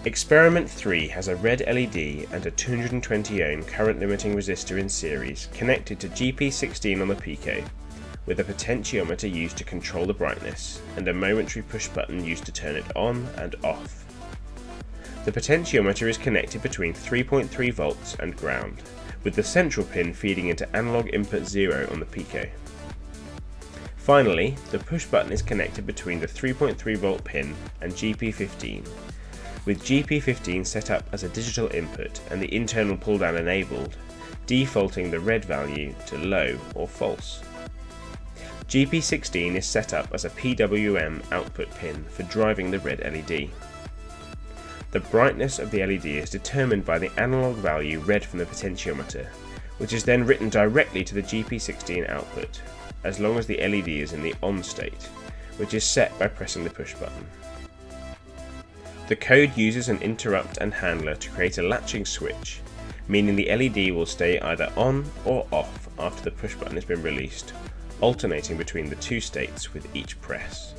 Experiment 3 has a red LED and a 220 ohm current limiting resistor in series connected to GP16 on the Pico, with a potentiometer used to control the brightness and a momentary push button used to turn it on and off. The potentiometer is connected between 3.3 volts and ground, with the central pin feeding into analog input 0 on the Pico. Finally, the push button is connected between the 3.3 volt pin and GP15, with GP15 set up as a digital input and the internal pull down enabled, defaulting the red value to low or false. GP16 is set up as a PWM output pin for driving the red LED. The brightness of the LED is determined by the analog value read from the potentiometer, which is then written directly to the GP16 output, as long as the LED is in the on state, which is set by pressing the push button. The code uses an interrupt and handler to create a latching switch, meaning the LED will stay either on or off after the push button has been released, alternating between the two states with each press.